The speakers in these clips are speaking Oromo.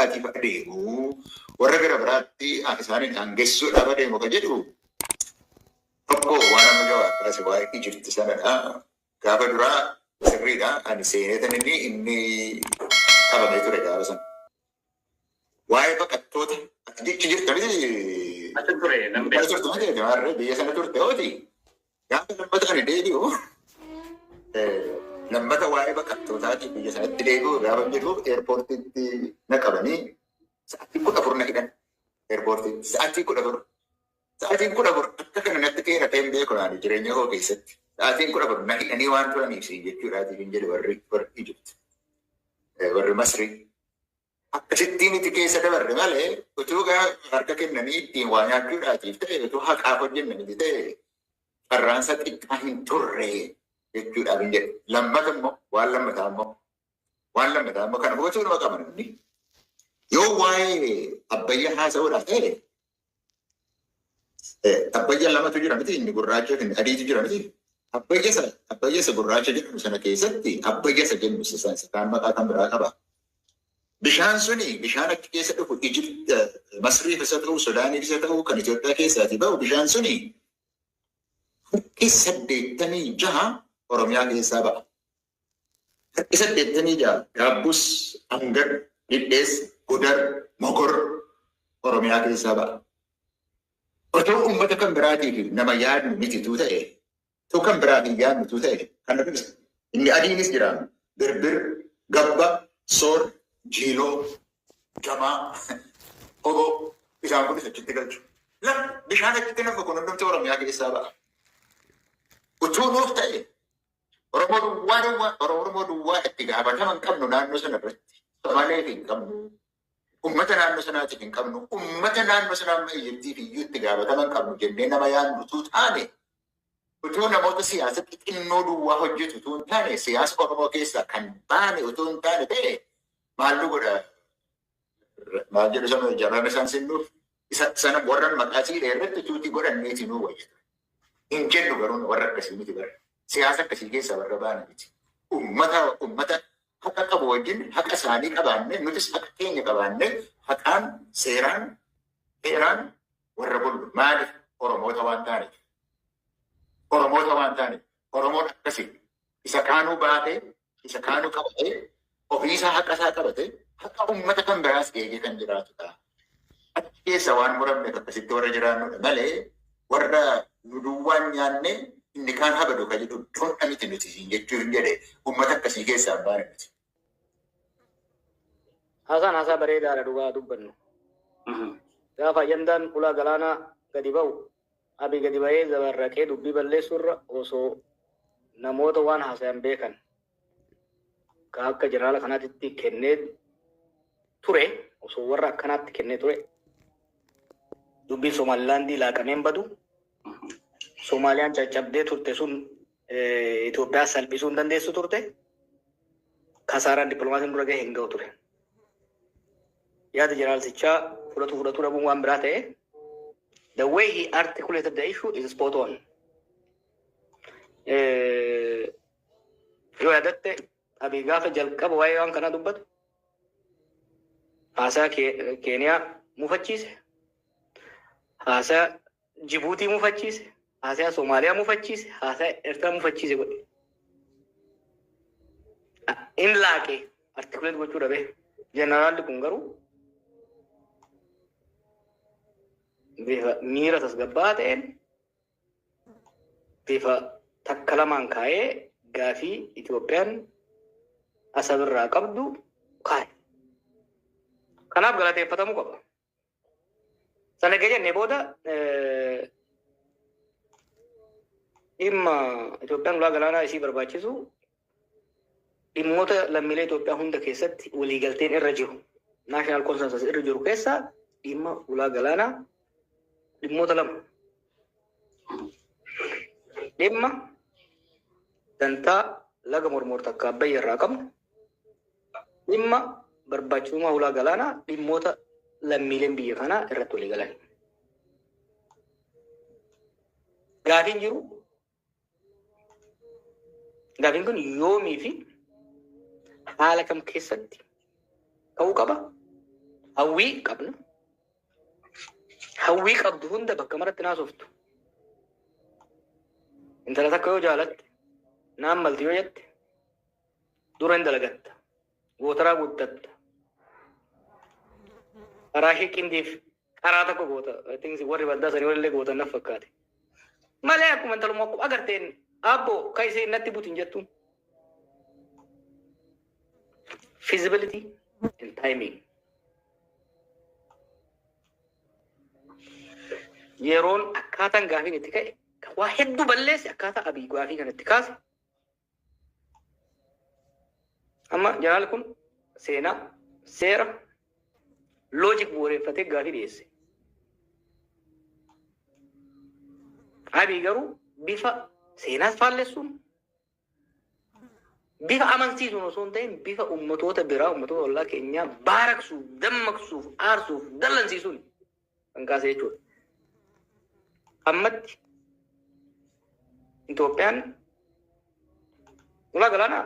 fudhaatii bakka deemu warra gara biraatti isaaniin hangessu dhaba deemu ka jedhu tokko waan amma jawaabaa si waa'ee jirti sanadha. Gaafa duraa sirriidha. Ani seeneetan inni qabamee ture gaafa sana. Waa'ee baqattoota ati jechi jirta miti. Ati ture namni. Ati turte miti jawaarree biyya sana turte ooti. Gaafa lammata ani deebi'u lammata waa'ee baqattootaati biyya sanatti deebi'u gaafa jedhu eerpoortiitti na qabanii sa'aatii 14 na hidhan. Eerpoortiitti sa'aatii 14. Sa'aatiin 14 akka kana natti keerateen beeku naani jireenya koo keessatti. Sa'aatiin 14 na hidhanii waan turaniif jechuudhaatiif hin jedhu warri Ijipti. Warri Masrii. Akkasittiin itti keessa dabarre malee utuu harka kennanii ittiin waa nyaachuudhaatiif ta'e utuu haqaaf hojjennanii ta'e qarraansa xiqqaa hin turre jechuudhaaf hin jedhu. Lammata immoo waan lammataa immoo kana hubachuu nama qaban inni. Yoo waa'ee Abbayyaa haasa'uudhaaf ta'e Abbayyaa lamatu jira miti inni gurraacha fi adiitu jira miti. Abbayyaa isa gurraacha jedhamu sana keessatti Abbayyaa isa jennu isa kaan maqaa kan biraa qaba. Bishaan suni bishaan achi keessa dhufu Ijipti Masriif isa ta'u Sudaaniif isa ta'u kan Itoophiyaa keessaatii ba'u bishaan suni harki 86 Oromiyaa keessaa ba'a. Harki 86 Gaabbus, Angar, Dhidhees, Gudar, Mogor Oromiyaa keessaa ba'a. Otoo uummata kan biraatiif nama yaadnu mitituu ta'e, otoo kan biraatiif yaadnutuu ta'e, kan nuti inni adiinis jira. Birbir, Gabba, Soor, Jiiloo, Gamaa, Oboo, isaan kunis achitti galchu. Bishaan achitti nama kun hundumti Oromiyaa keessaa ba'a. Utuu nuuf ta'e, Oromoo duwwaa itti gaafataman qabnu naannoo sana irratti. Somaaleef hin qabnu. Ummata naannoo sanaatiif hin qabnu. Ummata naannoo sanaa mayyattiif iyyuu itti gaafataman qabnu jennee nama yaadnu utuu taane. Utuu namoota siyaasatti xinnoo duwwaa hojjetu utuu hin taane siyaasa Oromoo keessaa kan baane utuu hin taane ta'e maallu godha? Maal jedhu sana jaraan isaan sinnuuf sana warran maqaasii dheerratti tuuti godhanneeti nuu wayyata. Hin jennu garuu warra akkasii miti bara. Siyaasa akkasii keessaa warra baana miti. Ummata haqa qabu wajjin haqa isaanii qabaanne nutis haqa keenya qabaanne haqaan seeraan warra bullu maaliif Oromoota waan taaneef. Oromoon akkasii isa kaanuu baatee isa kaanuu qabatee ofiisaa haqa isaa qabatee haqa ummata kan biraas eegee kan jiraatudha. Achi keessa waan muramne akkasitti warra jiraannudha malee warra nu duwwaan nyaanne inni kaan habadu ka jedhu dhonna miti nuti jechuu hin jedhe ummata akkasii keessaa hin baane miti. Haasaa bareedaadha dhugaa dubbannu. Gaafa ajandaan ulaa galaanaa gadi ba'u abi gadi ba'ee zabarraqee dubbii balleessurra osoo namoota waan haasayan beekan ka akka jeneraala kanaatitti kennee ture osoo warra akkanaatti kennee ture dubbiin Somaalilaandii laaqameen badu Soomaaliyaan caccabdee turte sun Itoophiyaa salphisuu hin dandeessu turte kasaaraan dippiloomaasiin dura gahee hin ga'u ture. Yaada jeneraalsichaa fudhatu dhabuun waan biraa ta'e the way he articulated the issue is spot on. Yoo yaadatte abii gaafa jalqaba waa'ee waan kanaa dubbatu haasaa Keeniyaa mufachiise, haasaa Jibuutii mufachiise, haasaa Soomaaliyaa mufachiise, haasaa Eertiraa mufachiise godhe. In laaqee articulate gochuu dhabe. Jeneraalli kun garuu bifa miira tasgabbaa ta'een bifa takka lamaan kaa'ee gaafii Itoophiyaan asabirraa qabdu kaa'e. Kanaaf galateeffatamuu qaba. Sana jennee booda dhimma Itoophiyaan ulaa galaanaa isii barbaachisu dhimmoota lammiilee Itoophiyaa hunda keessatti waliigalteen irra jiru. Naashinaal konsensus irra jiru keessaa dhimma ulaa galaanaa dhimmoota lama. Dhimma dantaa laga mormor takka Abbayyaa irraa qabnu. Dhimma barbaachisummaa ulaa galaanaa dhimmoota lammiileen biyya kanaa irratti walii galan. Gaafiin jiru. Gaafiin kun yoomii fi haala kam keessatti ka'uu qaba? hawwii qabna. Hawwii qabdu hunda bakka maratti naasoftu. Intala takka yoo jaalatte naan malti yoo jette dura hin dalagatta. Gootaraa guuttatta. Karaa ishee qindiif karaa tokko goota. Warri baddaa sanii walillee gootan naf fakkaate. Malee akkuma intalummaa akkuma agarteen abbo kan ishee natti butin jettuun. Feasibility and timing. Yeroon akkaataan gaafiin itti ka'e waa hedduu balleesse akkaataa abii gaafii kan itti kaase. Amma jalaal kun seenaa seera loojik bu'uureffatee gaafii dhiyeesse. Abii garuu bifa seenaas faallessuun bifa amansiisuun osoo hin ta'in bifa ummatoota biraa ummatoota ollaa keenyaa baaraksuuf dammaqsuuf aarsuuf dallansiisuun kan kaase jechuudha. Ammatti Itoophiyaan ulaa galaanaa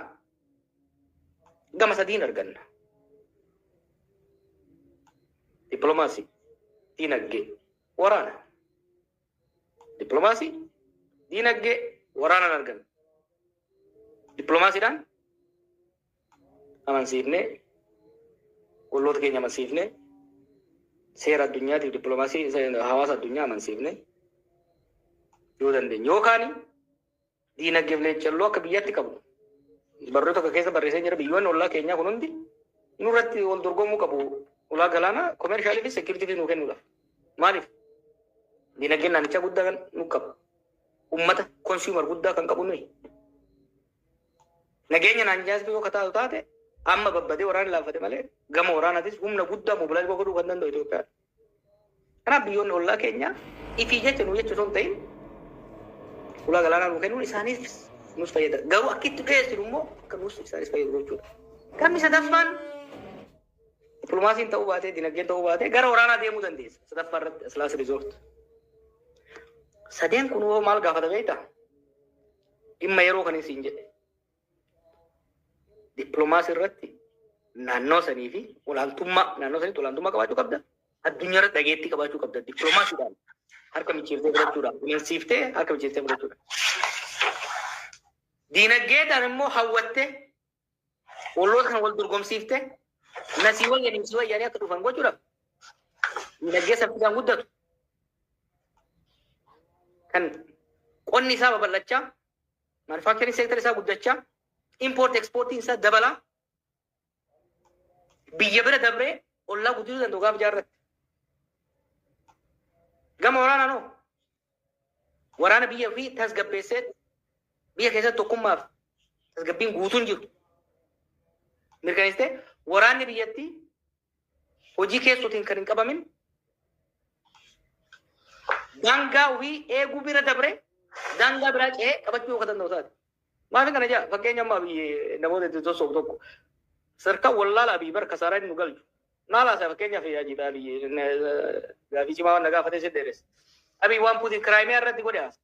gama sadiin arganna. Dippiloomaasii, diinagdee, waraana. Dippiloomaasii, diinagdee, waraanaan arganna. Dippiloomaasiidhaan amansiifnee, olloota keenya amansiifnee, seera addunyaatiif dippiloomaasii hawaasa addunyaa amansiifnee yoo dandeenye. Yookaan diinagdeef leencalloo akka biyyaatti qabnu. Barruu tokko keessa barreessee jira biyyoonni ollaa keenyaa kun hundi nurratti wal dorgomuu qabu. Ulaa galaanaa koomershaalii fi seekuriitiif nuu kennuudhaaf. Maaliif? Diinagdeen naannichaa guddaa kan nu qabu. Uummata konsuumar guddaa kan qabu nuyi. Nageenya naannichaas yoo kataatu taate amma babbadee waraana laaffate malee gama waraanaatis humna guddaa mobilaayiz godhuu kan danda'u Itoophiyaa. Kanaaf biyyoonni ollaa keenyaa ifii jecha nuu jechuu osoo hin ta'in ulaa galaanaa nuu kennuun isaaniif nus fayyada. Garuu akka itti dhiyeessinu immoo akka nus isaanis fayyadu jechuudha. Kamni sadaffaan dippiloomaasiin ta'uu baatee diinagdeen ta'uu baatee gara waraanaa deemuu dandeessa. Sadaffaa irratti aslaas riizoort. Sadeen kun maal gaafata beektaa? Dhimma yeroo kan isin jedhe. Dippiloomaasii irratti naannoo sanii fi olaantummaa naannoo saniitti olaantummaa qabaachuu qabda. Addunyaa irratti dhageettii qabaachuu qabda. Dippiloomaasiidhaan harka michiiftee fudhachuudhaan kunuunsiiftee harka michiiftee fudhachuudhaan. Diinagdeedhaan immoo hawwattee olloota kan wal dorgomsiiftee nasii wayyaanii akka dhufan gochuudhaaf diinagdee saffisaan guddatu. Kan qonni isaa babal'achaa, maanufaaktariin seektarii isaa guddachaa, import exportiin isaa dabalaa, biyya bira dabree ollaa guddisuu danda'u gaafa jaarratti. Gama waraanaa noo waraana biyya ofii tasgabbeessee biyya keessatti tokkummaaf tasgabbiin guutuun jiru. Mirkaneessitee waraanni biyyattii hojii keessootiin kan hin qabamin daangaa ofii eeguu bira dabree daangaa biraa ce'ee qabachuu akka danda'u taate. Maaf kana jaa fakkeenya ammaa biyya namoota itti tosoof tokko sarkaa wallaalaa biyya bara kasaaraa inni nu galchu. Naalaasaa fakkeenyaaf yaajiidhaa biyya gaafii cimaa waan na gaafatee seddeeres. Abii waan Puutiin Kiraayimiyaa irratti godhe haasa.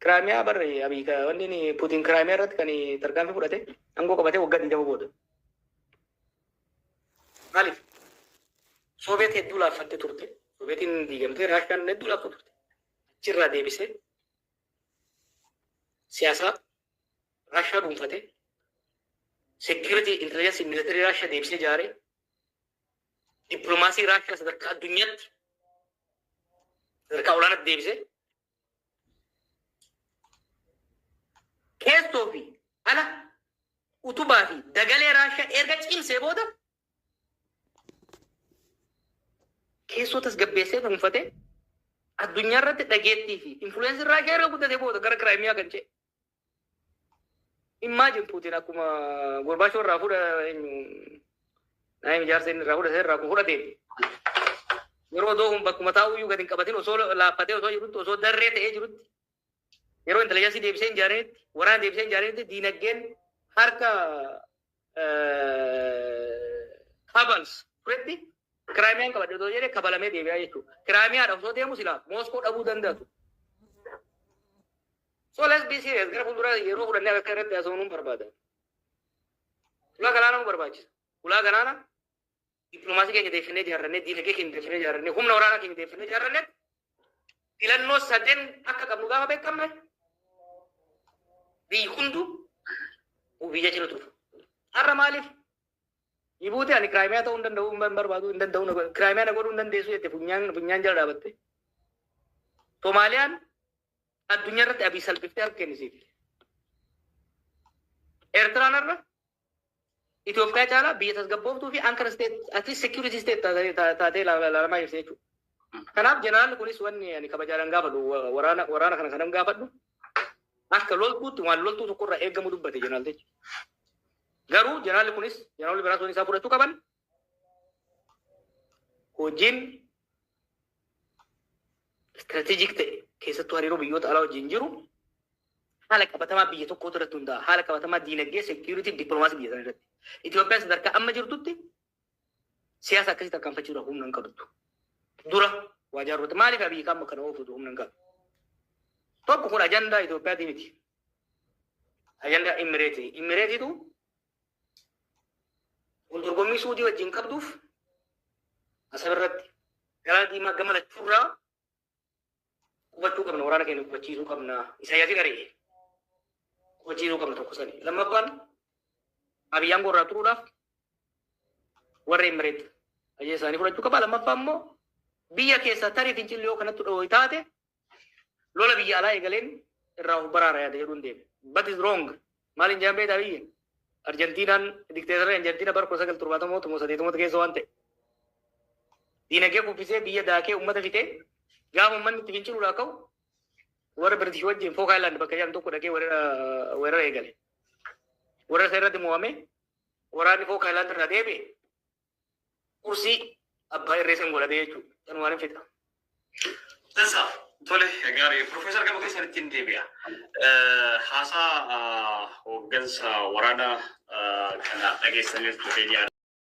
Kiraayimiyaa barre abii wanni Puutiin Kiraayimiyaa irratti kan tarkaanfii fudhate aangoo qabatee waggaa 20 booda. Maaliif? Soobeet hedduu laaffattee turte. Soobeetiin diigamtee Raashiyaan hedduu laaffattee turte. Achirraa deebisee siyaasa Raashiyaa dhuunfatee security intelligence military Raashiyaa deebisee ijaaree dippiloomaasii Raashiyaa sadarkaa addunyaatti sadarkaa olaanaatti deebisee keessoo fi ala utubaa fi dagalee Raashiyaa erga cimsee booda keessoo tasgabbeessee dhuunfatee addunyaa irratti dhageettii fi influensi Raashiyaa irra guddatee booda gara Kiraayimiyaa kan ce'e. Imagine Putin akkuma Gorbaachoo irraa fuudha naayim ijaarsa inni irraa fudhate irraa kun fudhatee yeroo doohun bakkuma taa'uyyuu gadi hin qabatin osoo laaffatee osoo jirutti osoo darree ta'ee jirutti yeroo intelijansii deebisee ijaareetti waraana deebisee ijaareetti diinagdeen harka kabals turetti Kiraayimiyaan qabadde osoo jedhee kabalamee deebi'aa jechuudha. Kiraayimiyaadhaaf osoo deemu silaa Mooskoo dhabuu danda'atu. So let's be serious. Gara fuuldura yeroo fudhannee akka irratti haasa'uun barbaada. Ulaa galaanaa nu barbaachisa. Ulaa galaanaa dippiloomaasii keenya deeffannee ijaarrannee diinagdee keenya deeffannee ijaarrannee humna waraanaa keenya deeffannee ijaarrannee filannoo sadeen akka qabnu gaafa beekamne biyyi hundu biyya jira ture. Har'a maaliif Jibuutii ani Kiraayimiyaa ta'uu hin danda'u hin barbaadu hin danda'u Kiraayimiyaa na godhuu hin dandeessu jette funyaan jala dhaabatte. Soomaaliyaan addunyaa irratti abii salphiftee harka kennisiifte. Eertiraan irra Itoophiyaa caalaa biyya tasgabbooftuu fi ankara ati security state taatee ilaalamaa jirti jechuudha. Kanaaf jeneraalli kunis wanni ani kabajaadhaan gaafadhu waraana kana kanan gaafadhu akka loltuutti waan loltuu tokkorraa eegamu dubbate jeneraalli jechuudha. Garuu jeneraalli kunis jeneraalli biraas waan isaa fudhachuu qaban hojiin istiraatiijik ta'e keessattuu hariiroo biyyoota alaa wajjin jiru haala qabatamaa biyya tokko irratti hundaa'a. Haala qabatamaa diinagdee security dippiloomaasii biyya sana irratti. Itoophiyaan sadarkaa amma jirtutti siyaasa akkasii tarkaanfachuudhaaf humna hin qabdu. Dura waa jaarrota maaliif abiyyi qaama kana oofutu humna hin qabu. Tokko kun ajandaa Itoophiyaatii miti. Ajandaa Imireetii. Imireetiitu wal dorgommii Suudii wajjin qabduuf asab irratti Galaana Diimaa gama lachuurraa qubachuu qabna waraana keenya qubachiisuu qabna. Isaayyaasii garee qubachiisuu qabna tokko sani. Lammaffaan abiyyaan gorraa turuudhaaf warra Imireet ajee isaanii fudhachuu qaba. Lammaffaan immoo biyya keessa tarii fincilli yoo kanatti dhoohi taate lola biyya alaa eegaleen irraa baraara yaada jedhuun deeme. But is wrong. Maaliin jaan beekaa biyya? Arjentiinaan dikteetara Arjentiina bara 1970 keessa waan ta'e. Diinagdee kuffisee biyya daakee uummata fitee gaafa uummanni itti finciluudhaa ka'u warra British wajjin Fook Island bakka jedhamu tokko dhaqee weerara eegale. Warra isa irratti mo'ame waraanni Fook Island irraa deebi'e kursii abbaa irreessan godhatee jechuudha. Kan waan hin fixa. Tasaaf tole gaarii Profeesar Gama keessatti hin deebi'a. Haasaa hooggansa waraana kana dhageessaniif turte